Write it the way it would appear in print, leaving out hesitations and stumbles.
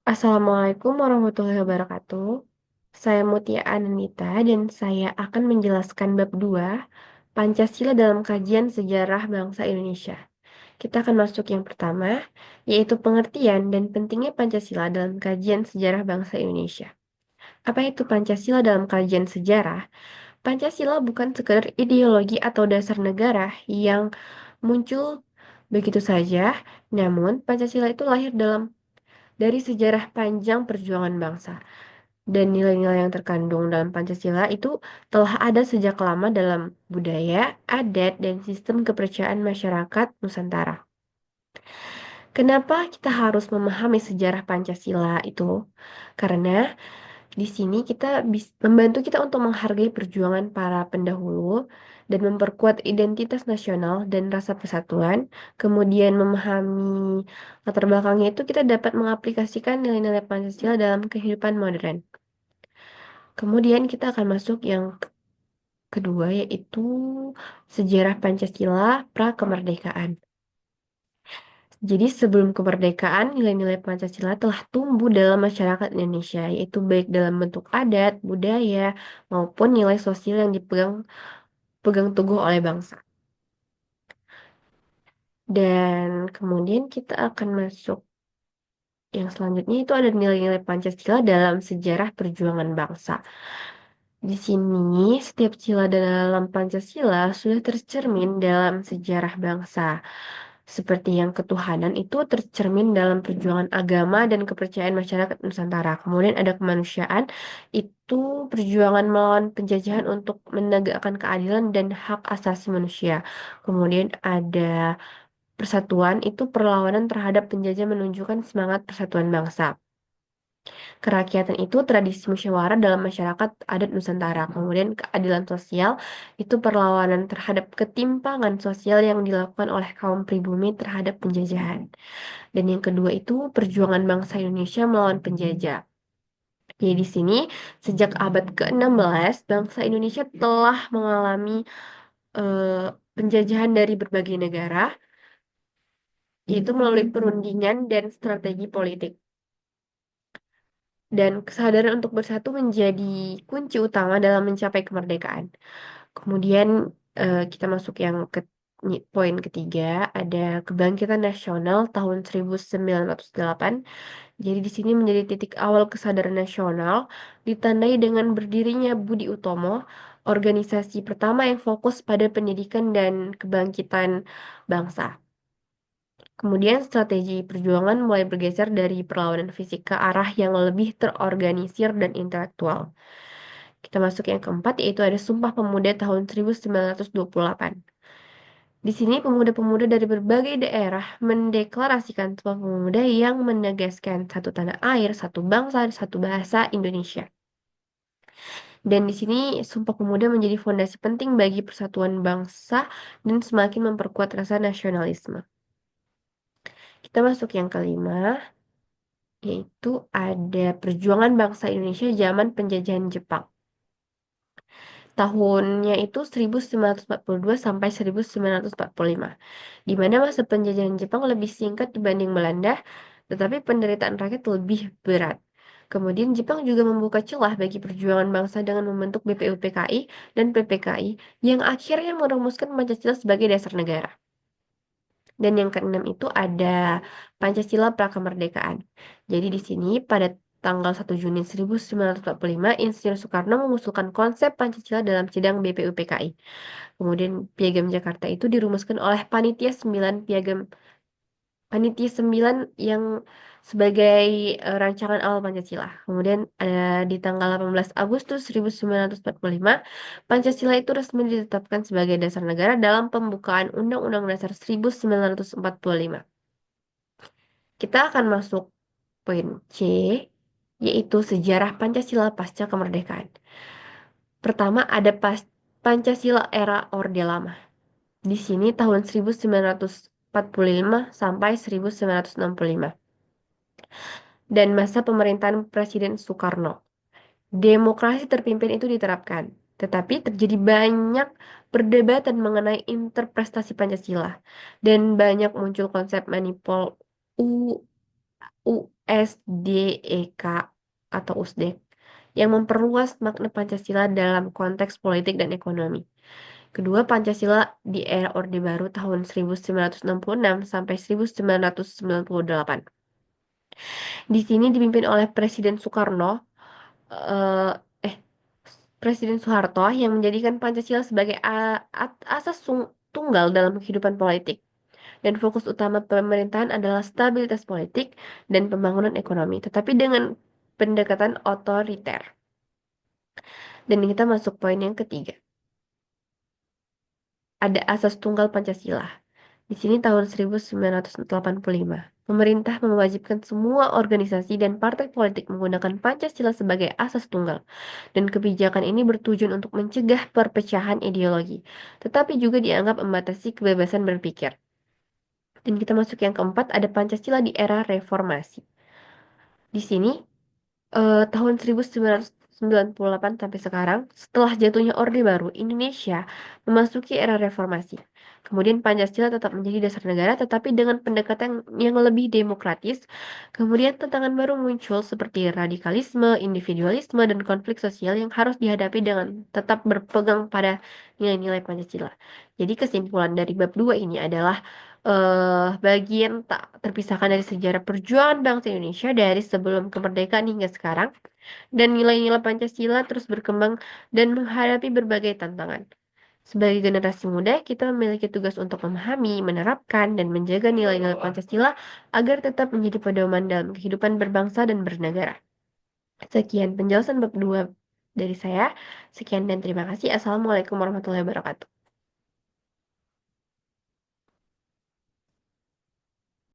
Assalamualaikum warahmatullahi wabarakatuh. Saya Mutia Ananita dan saya akan menjelaskan bab 2 Pancasila dalam kajian sejarah bangsa Indonesia. Kita akan masuk yang pertama, yaitu pengertian dan pentingnya Pancasila dalam kajian sejarah bangsa Indonesia. Apa itu Pancasila dalam kajian sejarah? Pancasila bukan sekedar ideologi atau dasar negara yang muncul begitu saja, namun Pancasila itu lahir dari sejarah panjang perjuangan bangsa. Dan nilai-nilai yang terkandung dalam Pancasila itu telah ada sejak lama dalam budaya, adat, dan sistem kepercayaan masyarakat Nusantara. Kenapa kita harus memahami sejarah Pancasila itu? Karena di sini membantu kita untuk menghargai perjuangan para pendahulu dan memperkuat identitas nasional dan rasa persatuan. Kemudian memahami latar belakangnya itu kita dapat mengaplikasikan nilai-nilai Pancasila dalam kehidupan modern. Kemudian kita akan masuk yang kedua yaitu sejarah Pancasila pra-kemerdekaan. Jadi sebelum kemerdekaan, nilai-nilai Pancasila telah tumbuh dalam masyarakat Indonesia, yaitu baik dalam bentuk adat, budaya, maupun nilai sosial yang pegang teguh oleh bangsa. Dan kemudian kita akan masuk yang selanjutnya itu ada nilai-nilai Pancasila dalam sejarah perjuangan bangsa. Di sini, setiap sila dalam Pancasila sudah tercermin dalam sejarah bangsa. Seperti yang ketuhanan itu tercermin dalam perjuangan agama dan kepercayaan masyarakat Nusantara. Kemudian ada kemanusiaan, itu perjuangan melawan penjajahan untuk menegakkan keadilan dan hak asasi manusia. Kemudian ada persatuan, itu perlawanan terhadap penjajah menunjukkan semangat persatuan bangsa. Kerakyatan itu tradisi musyawarah dalam masyarakat adat Nusantara. Kemudian keadilan sosial itu perlawanan terhadap ketimpangan sosial yang dilakukan oleh kaum pribumi terhadap penjajahan. Dan yang kedua itu perjuangan bangsa Indonesia melawan penjajah. Jadi di sini sejak abad ke-16 bangsa Indonesia telah mengalami penjajahan dari berbagai negara, yaitu melalui perundingan dan strategi politik. Dan kesadaran untuk bersatu menjadi kunci utama dalam mencapai kemerdekaan. Kemudian kita masuk yang poin ketiga, ada kebangkitan nasional tahun 1908. Jadi di sini menjadi titik awal kesadaran nasional, ditandai dengan berdirinya Budi Utomo, organisasi pertama yang fokus pada pendidikan dan kebangkitan bangsa. Kemudian strategi perjuangan mulai bergeser dari perlawanan fisik ke arah yang lebih terorganisir dan intelektual. Kita masuk yang keempat, yaitu ada Sumpah Pemuda tahun 1928. Di sini pemuda-pemuda dari berbagai daerah mendeklarasikan Sumpah Pemuda yang menegaskan satu tanah air, satu bangsa, satu bahasa Indonesia. Dan di sini Sumpah Pemuda menjadi fondasi penting bagi persatuan bangsa dan semakin memperkuat rasa nasionalisme. Kita masuk yang kelima, yaitu ada perjuangan bangsa Indonesia zaman penjajahan Jepang. Tahunnya itu 1942 sampai 1945, di mana masa penjajahan Jepang lebih singkat dibanding Belanda, tetapi penderitaan rakyat lebih berat. Kemudian Jepang juga membuka celah bagi perjuangan bangsa dengan membentuk BPUPKI dan PPKI yang akhirnya merumuskan Pancasila sebagai dasar negara. Dan yang keenam itu ada Pancasila Prakemerdekaan. Jadi di sini pada tanggal 1 Juni 1945, Insinyur Soekarno mengusulkan konsep Pancasila dalam sidang BPUPKI. Kemudian Piagam Jakarta itu dirumuskan oleh Panitia 9 yang sebagai rancangan awal Pancasila. Kemudian di tanggal 18 Agustus 1945, Pancasila itu resmi ditetapkan sebagai dasar negara dalam pembukaan Undang-Undang Dasar 1945. Kita akan masuk poin C, yaitu sejarah Pancasila pasca kemerdekaan. Pertama ada Pancasila era Orde Lama. Di sini tahun 1945 sampai 1965. Dan masa pemerintahan Presiden Soekarno. Demokrasi terpimpin itu diterapkan, tetapi terjadi banyak perdebatan mengenai interpretasi Pancasila dan banyak muncul konsep USDEK atau USDEK yang memperluas makna Pancasila dalam konteks politik dan ekonomi. Kedua, Pancasila di era Orde Baru tahun 1966 sampai 1998. Di sini dipimpin oleh Presiden Soekarno, eh, eh, Presiden Soeharto yang menjadikan Pancasila sebagai asas tunggal dalam kehidupan politik. Dan fokus utama pemerintahan adalah stabilitas politik dan pembangunan ekonomi, tetapi dengan pendekatan otoriter. Dan kita masuk poin yang ketiga. Ada asas tunggal Pancasila. Di sini tahun 1985, pemerintah mewajibkan semua organisasi dan partai politik menggunakan Pancasila sebagai asas tunggal. Dan kebijakan ini bertujuan untuk mencegah perpecahan ideologi, tetapi juga dianggap membatasi kebebasan berpikir. Dan kita masuk yang keempat, ada Pancasila di era reformasi. Di sini tahun 1998 sampai sekarang, setelah jatuhnya Orde Baru, Indonesia memasuki era reformasi. Kemudian Pancasila tetap menjadi dasar negara, tetapi dengan pendekatan yang lebih demokratis. Kemudian tantangan baru muncul seperti radikalisme, individualisme, dan konflik sosial yang harus dihadapi dengan tetap berpegang pada nilai-nilai Pancasila. Jadi kesimpulan dari bab 2 ini adalah bagian tak terpisahkan dari sejarah perjuangan bangsa Indonesia dari sebelum kemerdekaan hingga sekarang, dan nilai-nilai Pancasila terus berkembang dan menghadapi berbagai tantangan. Sebagai generasi muda, kita memiliki tugas untuk memahami, menerapkan, dan menjaga nilai-nilai Pancasila agar tetap menjadi pedoman dalam kehidupan berbangsa dan bernegara. Sekian penjelasan bab 2 dari saya. Sekian dan terima kasih. Assalamualaikum warahmatullahi wabarakatuh.